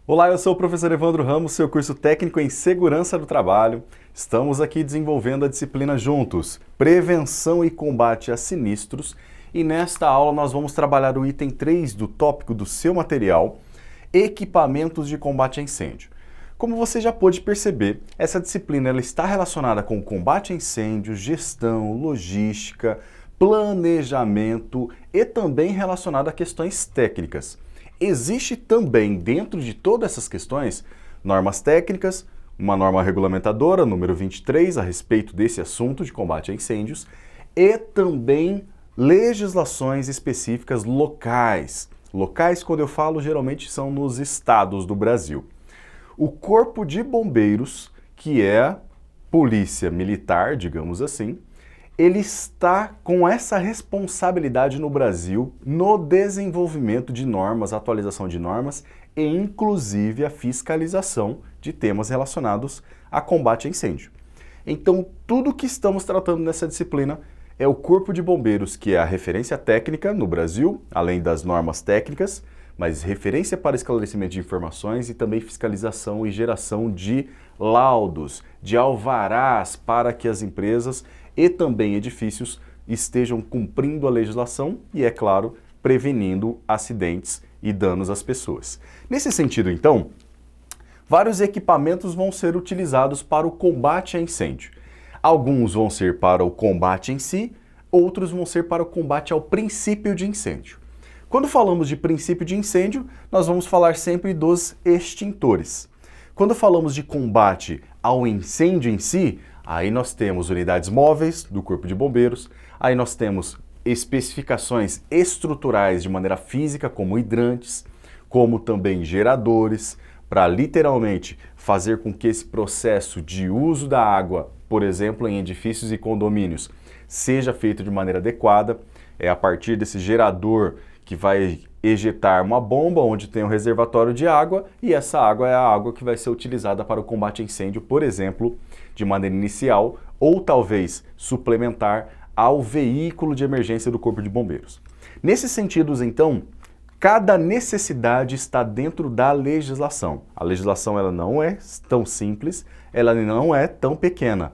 Olá, eu sou o professor Evandro Ramos, seu curso técnico em segurança do trabalho. Estamos aqui desenvolvendo a disciplina juntos, Prevenção e Combate a Sinistros, e nesta aula nós vamos trabalhar o item 3 do tópico do seu material, Equipamentos de Combate a Incêndio. Como você já pôde perceber, essa disciplina ela está relacionada com combate a incêndios, gestão, logística, planejamento e também relacionada a questões técnicas. Existe também, dentro de todas essas questões, normas técnicas, uma norma regulamentadora, número 23, a respeito desse assunto de combate a incêndios, e também legislações específicas locais. Locais, quando eu falo, geralmente são nos estados do Brasil. O Corpo de Bombeiros, que é polícia militar, digamos assim, ele está com essa responsabilidade no Brasil no desenvolvimento de normas, atualização de normas e inclusive a fiscalização de temas relacionados a combate a incêndio. Então, tudo que estamos tratando nessa disciplina é o Corpo de Bombeiros, que é a referência técnica no Brasil, além das normas técnicas, mas referência para esclarecimento de informações e também fiscalização e geração de laudos, de alvarás para que as empresas e também edifícios estejam cumprindo a legislação e, é claro, prevenindo acidentes e danos às pessoas. Nesse sentido, então, vários equipamentos vão ser utilizados para o combate a incêndio. Alguns vão ser para o combate em si, outros vão ser para o combate ao princípio de incêndio. Quando falamos de princípio de incêndio, nós vamos falar sempre dos extintores. Quando falamos de combate ao incêndio em si, aí nós temos unidades móveis do Corpo de Bombeiros, aí nós temos especificações estruturais de maneira física, como hidrantes, como também geradores, para literalmente fazer com que esse processo de uso da água, por exemplo, em edifícios e condomínios, seja feito de maneira adequada. É a partir desse gerador que vai ejetar uma bomba onde tem um reservatório de água e essa água é a água que vai ser utilizada para o combate a incêndio, por exemplo, de maneira inicial ou talvez suplementar ao veículo de emergência do Corpo de Bombeiros. Nesses sentidos, então, cada necessidade está dentro da legislação. A legislação ela não é tão simples, ela não é tão pequena.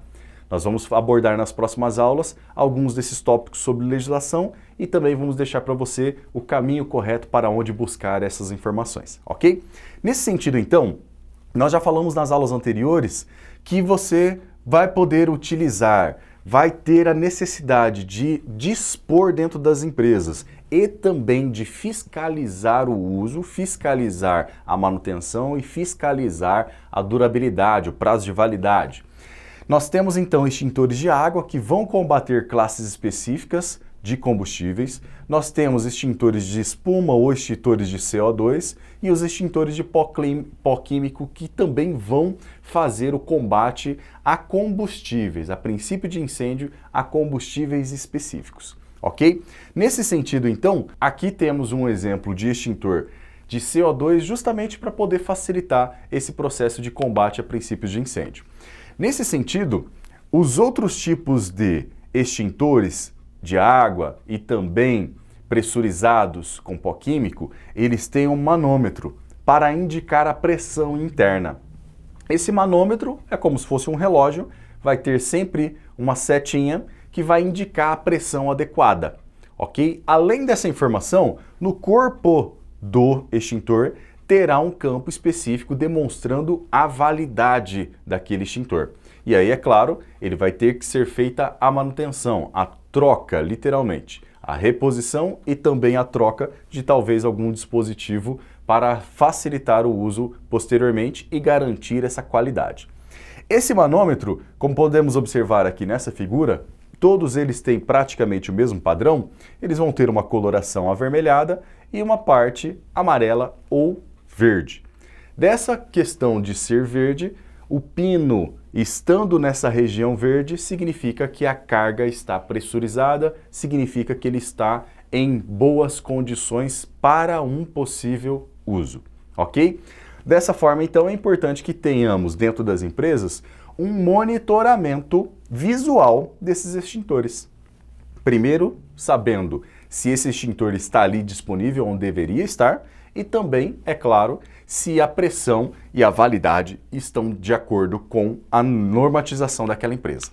Nós vamos abordar nas próximas aulas alguns desses tópicos sobre legislação e também vamos deixar para você o caminho correto para onde buscar essas informações, ok? Nesse sentido, então, nós já falamos nas aulas anteriores que você vai poder utilizar, vai ter a necessidade de dispor dentro das empresas e também de fiscalizar o uso, fiscalizar a manutenção e fiscalizar a durabilidade, o prazo de validade. Nós temos então extintores de água que vão combater classes específicas de combustíveis, nós temos extintores de espuma ou extintores de CO2 e os extintores de pó químico que também vão fazer o combate a combustíveis, a princípio de incêndio, a combustíveis específicos, ok? Nesse sentido, então, aqui temos um exemplo de extintor de CO2 justamente para poder facilitar esse processo de combate a princípios de incêndio. Nesse sentido, os outros tipos de extintores de água e também pressurizados com pó químico, eles têm um manômetro para indicar a pressão interna. Esse manômetro é como se fosse um relógio, vai ter sempre uma setinha que vai indicar a pressão adequada, ok? Além dessa informação, no corpo do extintor terá um campo específico demonstrando a validade daquele extintor. E aí, é claro, ele vai ter que ser feita a manutenção, a troca, literalmente, a reposição e também a troca de talvez algum dispositivo para facilitar o uso posteriormente e garantir essa qualidade. Esse manômetro, como podemos observar aqui nessa figura, todos eles têm praticamente o mesmo padrão, eles vão ter uma coloração avermelhada e uma parte amarela ou verde. Dessa questão de ser verde, o pino estando nessa região verde significa que a carga está pressurizada, significa que ele está em boas condições para um possível uso, ok? Dessa forma, então, é importante que tenhamos dentro das empresas um monitoramento visual desses extintores. Primeiro, sabendo se esse extintor está ali disponível onde deveria estar e também, é claro, se a pressão e a validade estão de acordo com a normatização daquela empresa.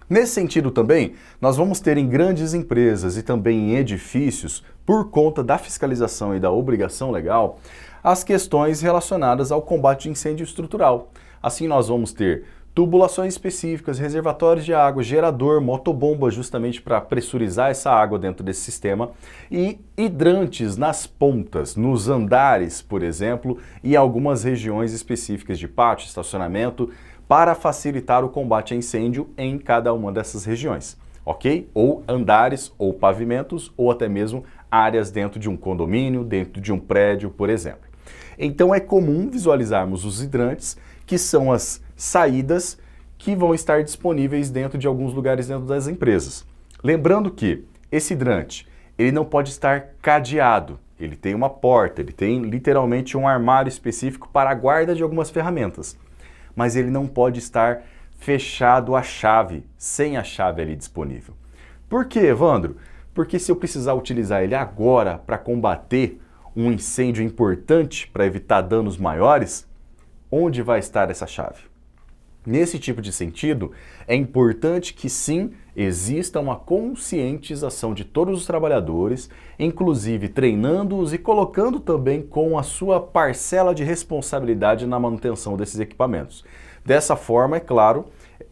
Nesse sentido também, nós vamos ter em grandes empresas e também em edifícios, por conta da fiscalização e da obrigação legal, as questões relacionadas ao combate de incêndio estrutural. Assim nós vamos ter tubulações específicas, reservatórios de água, gerador, motobomba justamente para pressurizar essa água dentro desse sistema e hidrantes nas pontas, nos andares, por exemplo, e algumas regiões específicas de pátio, estacionamento, para facilitar o combate a incêndio em cada uma dessas regiões, ok? Ou andares, ou pavimentos, ou até mesmo áreas dentro de um condomínio, dentro de um prédio, por exemplo. Então é comum visualizarmos os hidrantes, que são as saídas que vão estar disponíveis dentro de alguns lugares dentro das empresas. Lembrando que esse hidrante, ele não pode estar cadeado, ele tem uma porta, ele tem literalmente um armário específico para a guarda de algumas ferramentas. Mas ele não pode estar fechado à chave, sem a chave ali disponível. Por quê, Evandro? Porque se eu precisar utilizar ele agora para combater um incêndio importante, para evitar danos maiores, onde vai estar essa chave? Nesse tipo de sentido, é importante que sim, exista uma conscientização de todos os trabalhadores, inclusive treinando-os e colocando também com a sua parcela de responsabilidade na manutenção desses equipamentos. Dessa forma, é claro,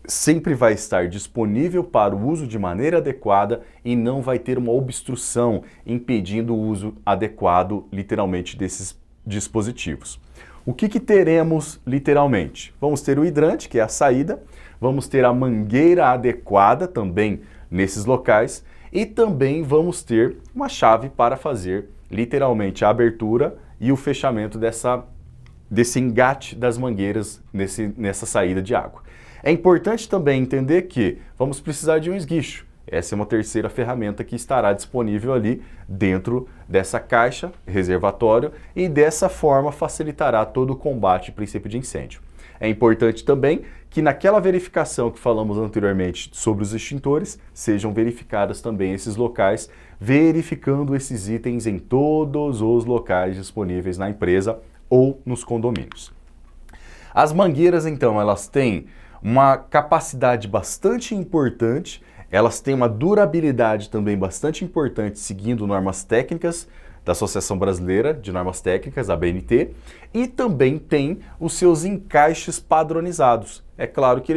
sempre vai estar disponível para o uso de maneira adequada e não vai ter uma obstrução impedindo o uso adequado, literalmente, desses dispositivos. O que teremos literalmente? Vamos ter o hidrante, que é a saída, vamos ter a mangueira adequada também nesses locais e também vamos ter uma chave para fazer literalmente a abertura e o fechamento desse engate das mangueiras nessa saída de água. É importante também entender que vamos precisar de um esguicho. Essa é uma terceira ferramenta que estará disponível ali dentro dessa caixa, reservatório, e dessa forma facilitará todo o combate e princípio de incêndio. É importante também que naquela verificação que falamos anteriormente sobre os extintores, sejam verificados também esses locais, verificando esses itens em todos os locais disponíveis na empresa ou nos condomínios. As mangueiras, então, elas têm uma capacidade bastante importante, elas têm uma durabilidade também bastante importante, seguindo normas técnicas da Associação Brasileira de Normas Técnicas, a ABNT, e também tem os seus encaixes padronizados. É claro que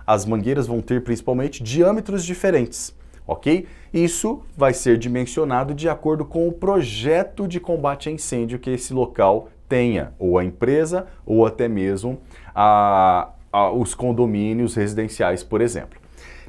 as mangueiras vão ter principalmente diâmetros diferentes, ok? Isso vai ser dimensionado de acordo com o projeto de combate a incêndio que esse local tenha, ou a empresa, ou até mesmo os condomínios residenciais, por exemplo.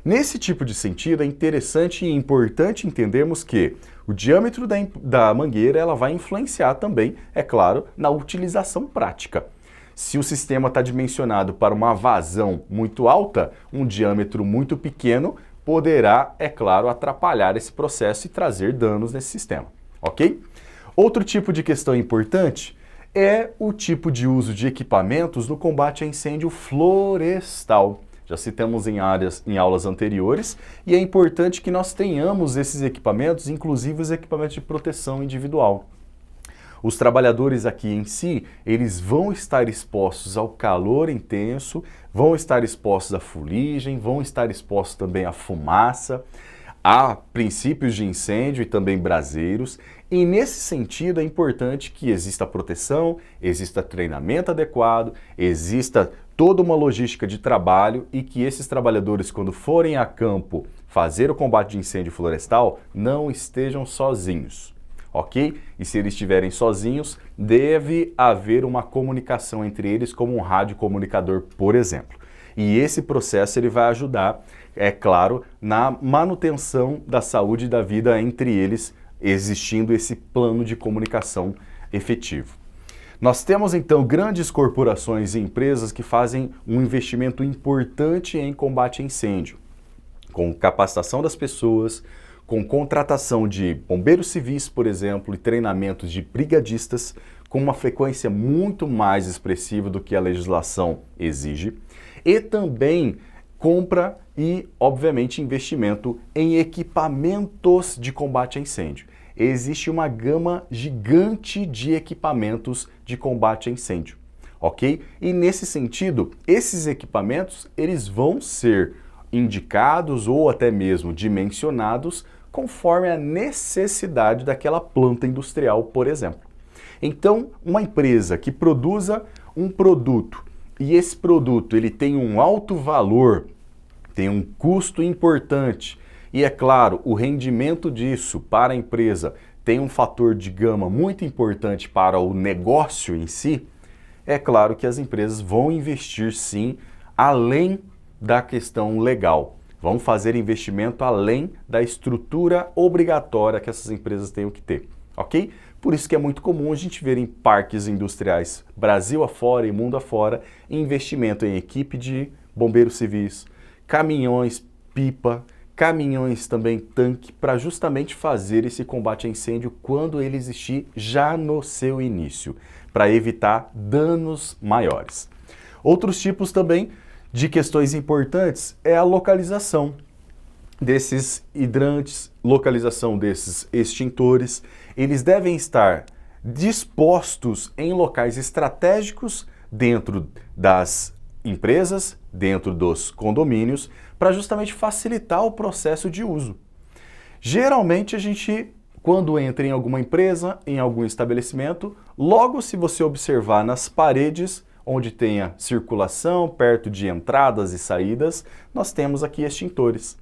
Nesse tipo de sentido, é interessante e importante entendermos que o diâmetro da mangueira ela vai influenciar também, é claro, na utilização prática. Se o sistema está dimensionado para uma vazão muito alta, um diâmetro muito pequeno poderá, é claro, atrapalhar esse processo e trazer danos nesse sistema, ok? Outro tipo de questão importante é o tipo de uso de equipamentos no combate a incêndio florestal. Já citamos em aulas anteriores, e é importante que nós tenhamos esses equipamentos, inclusive os equipamentos de proteção individual. Os trabalhadores aqui em si, eles vão estar expostos ao calor intenso, vão estar expostos à fuligem, vão estar expostos também à fumaça, a princípios de incêndio e também braseiros, e nesse sentido é importante que exista proteção, exista treinamento adequado, exista toda uma logística de trabalho e que esses trabalhadores, quando forem a campo fazer o combate de incêndio florestal, não estejam sozinhos, ok? E se eles estiverem sozinhos, deve haver uma comunicação entre eles como um radiocomunicador, por exemplo. E esse processo ele vai ajudar, é claro, na manutenção da saúde e da vida entre eles, existindo esse plano de comunicação efetivo. Nós temos então grandes corporações e empresas que fazem um investimento importante em combate a incêndio, com capacitação das pessoas, com contratação de bombeiros civis, por exemplo, e treinamentos de brigadistas, com uma frequência muito mais expressiva do que a legislação exige, e também compra e, obviamente, investimento em equipamentos de combate a incêndio. existe uma gama gigante de equipamentos de combate a incêndio, ok? E nesse sentido, esses equipamentos, eles vão ser indicados ou até mesmo dimensionados conforme a necessidade daquela planta industrial, por exemplo. Então, uma empresa que produza um produto e esse produto ele tem um alto valor, tem um custo importante e, é claro, o rendimento disso para a empresa tem um fator de gama muito importante para o negócio em si, é claro que as empresas vão investir sim além da questão legal. Vão fazer investimento além da estrutura obrigatória que essas empresas tenham que ter, ok? Por isso que é muito comum a gente ver em parques industriais Brasil afora e mundo afora investimento em equipe de bombeiros civis, caminhões pipa, caminhões também tanque, para justamente fazer esse combate a incêndio quando ele existir já no seu início, para evitar danos maiores. Outros tipos também de questões importantes é a localização desses hidrantes, localização desses extintores. Eles devem estar dispostos em locais estratégicos dentro das empresas, dentro dos condomínios, para justamente facilitar o processo de uso. Geralmente a gente, quando entra em alguma empresa, em algum estabelecimento, logo se você observar nas paredes, onde tenha circulação, perto de entradas e saídas, nós temos aqui extintores.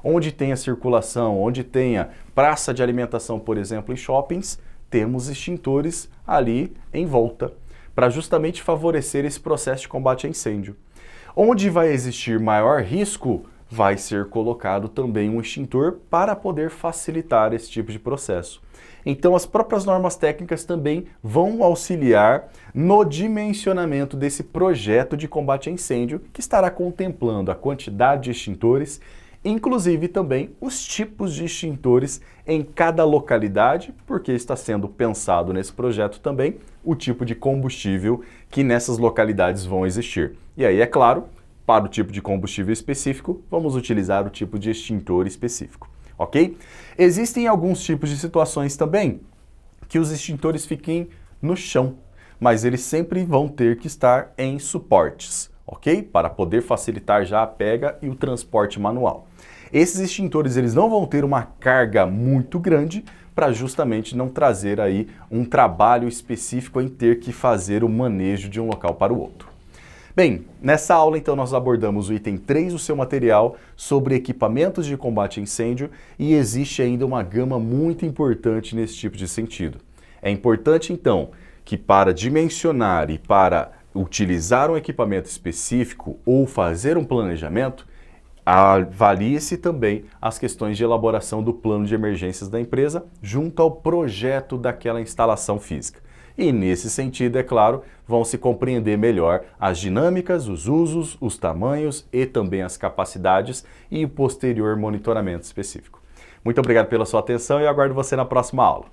Onde tenha circulação, onde tenha praça de alimentação, por exemplo, em shoppings, temos extintores ali em volta, para justamente favorecer esse processo de combate a incêndio. Onde vai existir maior risco, vai ser colocado também um extintor para poder facilitar esse tipo de processo. Então, as próprias normas técnicas também vão auxiliar no dimensionamento desse projeto de combate a incêndio, que estará contemplando a quantidade de extintores, inclusive também os tipos de extintores em cada localidade, porque está sendo pensado nesse projeto também o tipo de combustível que nessas localidades vão existir. E aí, é claro, para o tipo de combustível específico, vamos utilizar o tipo de extintor específico. Ok? Existem alguns tipos de situações também que os extintores fiquem no chão, mas eles sempre vão ter que estar em suportes, ok? Para poder facilitar já a pega e o transporte manual. Esses extintores eles não vão ter uma carga muito grande para justamente não trazer aí um trabalho específico em ter que fazer o manejo de um local para o outro. Bem, nessa aula então nós abordamos o item 3 do seu material sobre equipamentos de combate a incêndio e existe ainda uma gama muito importante nesse tipo de sentido. É importante então que para dimensionar e para utilizar um equipamento específico ou fazer um planejamento, avalie-se também as questões de elaboração do plano de emergências da empresa junto ao projeto daquela instalação física. E nesse sentido, é claro, vão se compreender melhor as dinâmicas, os usos, os tamanhos e também as capacidades e o posterior monitoramento específico. Muito obrigado pela sua atenção e aguardo você na próxima aula.